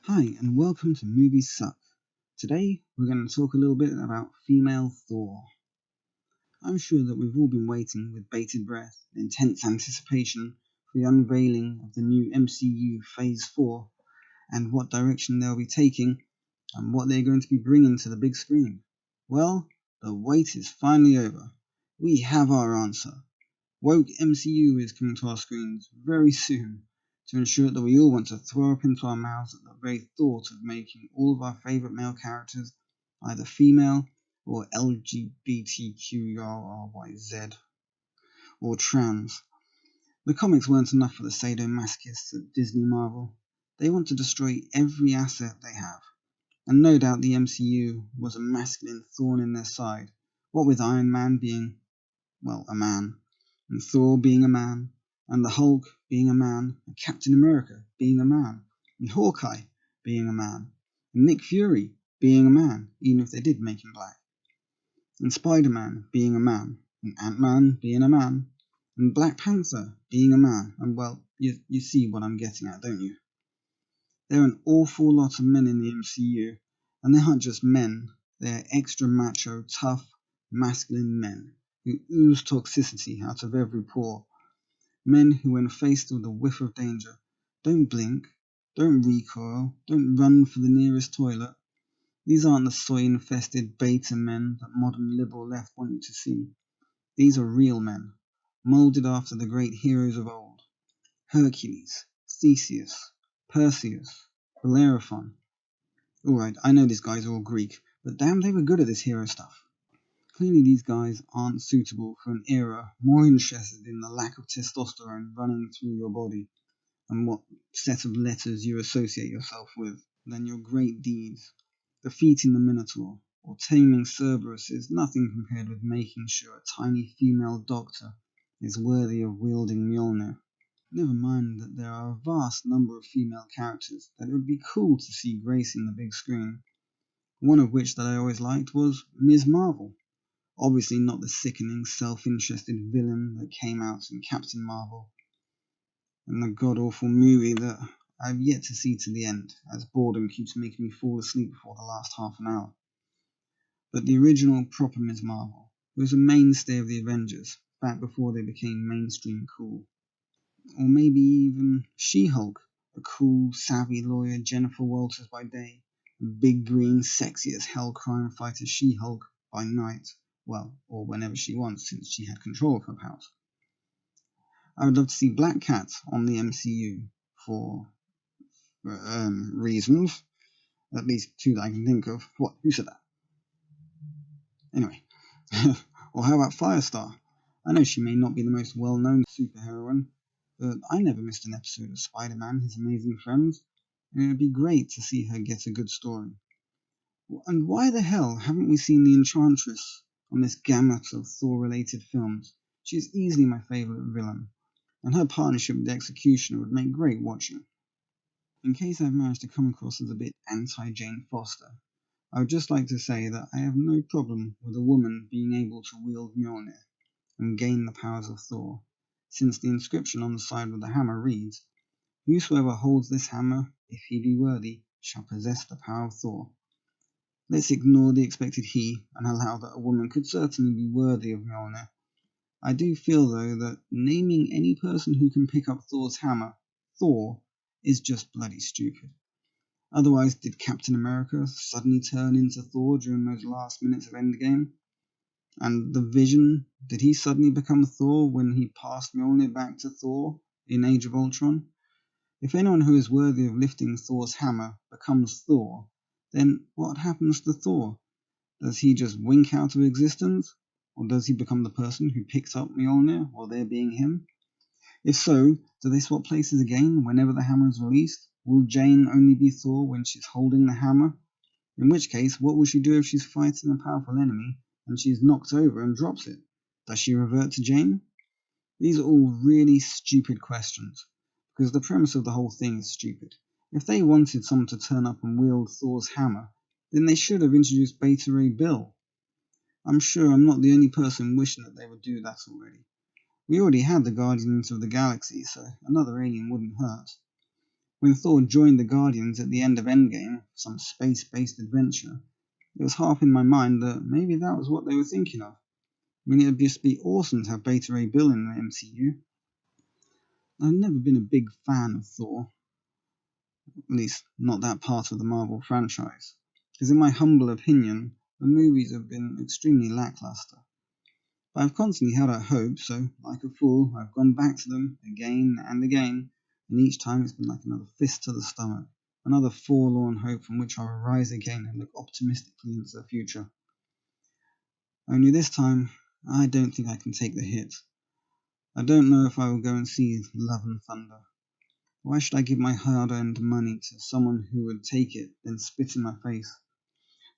Hi, and welcome to Movies Suck. Today, we're going to talk a little bit about female Thor. I'm sure that we've all been waiting with bated breath and intense anticipation for the unveiling of the new MCU Phase 4 and what direction they'll be taking and what they're going to be bringing to the big screen. Well, the wait is finally over. We have our answer. Woke MCU is coming to our screens very soon to ensure that we all want to throw up into our mouths at the very thought of making all of our favourite male characters either female or LGBTQRYZ or trans. The comics weren't enough for the sadomasochists at Disney Marvel. They want to destroy every asset they have. And no doubt the MCU was a masculine thorn in their side, what with Iron Man being, well, a man, and Thor being a man, and the Hulk being a man, and Captain America being a man, and Hawkeye being a man, and Nick Fury being a man, even if they did make him black, and Spider-Man being a man, and Ant-Man being a man, and Black Panther being a man, and well, you see what I'm getting at, don't you? There are an awful lot of men in the MCU, and they aren't just men, they're extra macho, tough, masculine men who ooze toxicity out of every pore. Men who, when faced with a whiff of danger, don't blink, don't recoil, don't run for the nearest toilet. These aren't the soy-infested beta men that modern liberal left want you to see. These are real men, moulded after the great heroes of old. Hercules, Theseus, Perseus, Bellerophon. Alright, I know these guys are all Greek, but damn, they were good at this hero stuff. Clearly these guys aren't suitable for an era more interested in the lack of testosterone running through your body and what set of letters you associate yourself with than your great deeds. Defeating the Minotaur or taming Cerberus is nothing compared with making sure a tiny female doctor is worthy of wielding Mjolnir. Never mind that there are a vast number of female characters that it would be cool to see gracing the big screen. One of which that I always liked was Ms. Marvel. Obviously not the sickening, self-interested villain that came out in Captain Marvel, and the god-awful movie that I've yet to see to the end, as boredom keeps making me fall asleep before the last half an hour. But the original proper Ms. Marvel, who was a mainstay of the Avengers, back before they became mainstream cool. Or maybe even She-Hulk, a cool, savvy lawyer Jennifer Walters by day, and big green, sexy as hell crime fighter She-Hulk by night. Well, or whenever she wants, since she had control of her powers. I would love to see Black Cat on the MCU for reasons, at least two that I can think of. What? Who said that? Anyway. Or how about Firestar? I know she may not be the most well-known superheroine, but I never missed an episode of Spider-Man, His Amazing Friends, and it would be great to see her get a good story. And why the hell haven't we seen the Enchantress on this gamut of Thor-related films? She is easily my favourite villain, and her partnership with the Executioner would make great watching. In case I've managed to come across as a bit anti-Jane Foster, I would just like to say that I have no problem with a woman being able to wield Mjolnir and gain the powers of Thor, since the inscription on the side of the hammer reads, "Whosoever holds this hammer, if he be worthy, shall possess the power of Thor." Let's ignore the expected he and allow that a woman could certainly be worthy of Mjolnir. I do feel, though, that naming any person who can pick up Thor's hammer Thor is just bloody stupid. Otherwise, did Captain America suddenly turn into Thor during those last minutes of Endgame? And the Vision, did he suddenly become Thor when he passed Mjolnir back to Thor in Age of Ultron? If anyone who is worthy of lifting Thor's hammer becomes Thor, then what happens to Thor? Does he just wink out of existence? Or does he become the person who picks up Mjolnir while they're being him? If so, do they swap places again whenever the hammer is released? Will Jane only be Thor when she's holding the hammer? In which case, what will she do if she's fighting a powerful enemy and she's knocked over and drops it? Does she revert to Jane? These are all really stupid questions, because the premise of the whole thing is stupid. If they wanted someone to turn up and wield Thor's hammer, then they should have introduced Beta Ray Bill. I'm sure I'm not the only person wishing that they would do that already. We already had the Guardians of the Galaxy, so another alien wouldn't hurt. When Thor joined the Guardians at the end of Endgame, some space-based adventure, it was half in my mind that maybe that was what they were thinking of. I mean, it'd just be awesome to have Beta Ray Bill in the MCU. I've never been a big fan of Thor, at least not that part of the Marvel franchise, because in my humble opinion, the movies have been extremely lackluster. But I've constantly held out hope, so like a fool, I've gone back to them again and again, and each time it's been like another fist to the stomach, another forlorn hope from which I'll rise again and look optimistically into the future. Only this time, I don't think I can take the hit. I don't know if I will go and see Love and Thunder. Why should I give my hard-earned money to someone who would take it, then spit in my face?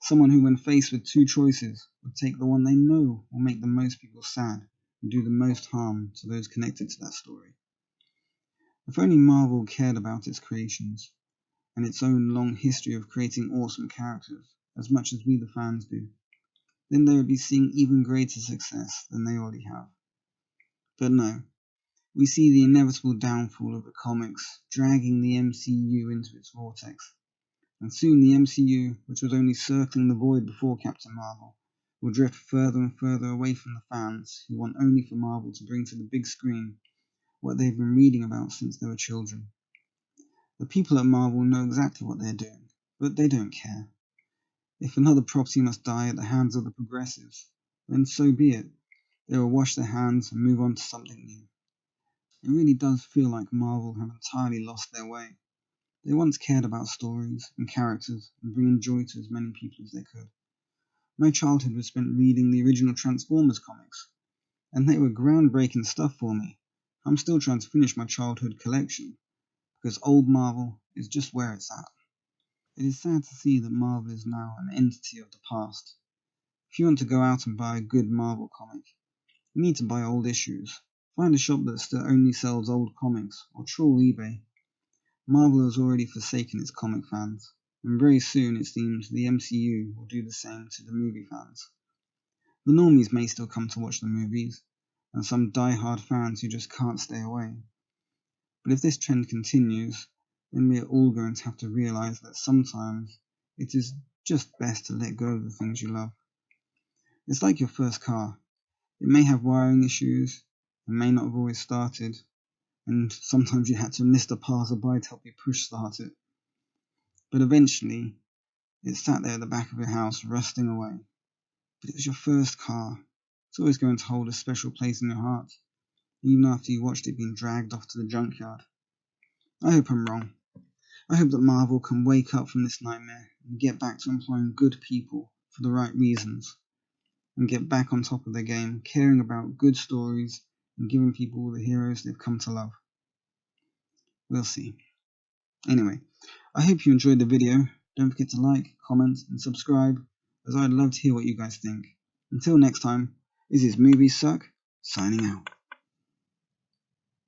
Someone who, when faced with two choices, would take the one they know will make the most people sad and do the most harm to those connected to that story. If only Marvel cared about its creations and its own long history of creating awesome characters as much as we the fans do, then they would be seeing even greater success than they already have. But no, we see the inevitable downfall of the comics dragging the MCU into its vortex. And soon the MCU, which was only circling the void before Captain Marvel, will drift further and further away from the fans who want only for Marvel to bring to the big screen what they've been reading about since they were children. The people at Marvel know exactly what they're doing, but they don't care. If another property must die at the hands of the progressives, then so be it. They will wash their hands and move on to something new. It really does feel like Marvel have entirely lost their way. They once cared about stories and characters and bringing joy to as many people as they could. My childhood was spent reading the original Transformers comics, and they were groundbreaking stuff for me. I'm still trying to finish my childhood collection, because old Marvel is just where it's at. It is sad to see that Marvel is now an entity of the past. If you want to go out and buy a good Marvel comic, you need to buy old issues. Find a shop that still only sells old comics, or trawl eBay. Marvel has already forsaken its comic fans, and very soon it seems the MCU will do the same to the movie fans. The normies may still come to watch the movies, and some die-hard fans who just can't stay away. But if this trend continues, then we are all going to have to realise that sometimes it is just best to let go of the things you love. It's like your first car. It may have wiring issues, it may not have always started, and sometimes you had to enlist a passerby to help you push start it. But eventually, it sat there at the back of your house, rusting away. But it was your first car. It's always going to hold a special place in your heart, even after you watched it being dragged off to the junkyard. I hope I'm wrong. I hope that Marvel can wake up from this nightmare and get back to employing good people for the right reasons, and get back on top of their game, caring about good stories and giving people the heroes they've come to love. We'll see. Anyway, I hope you enjoyed the video. Don't forget to like, comment, and subscribe, as I'd love to hear what you guys think. Until next time, this is Movie Suck, signing out.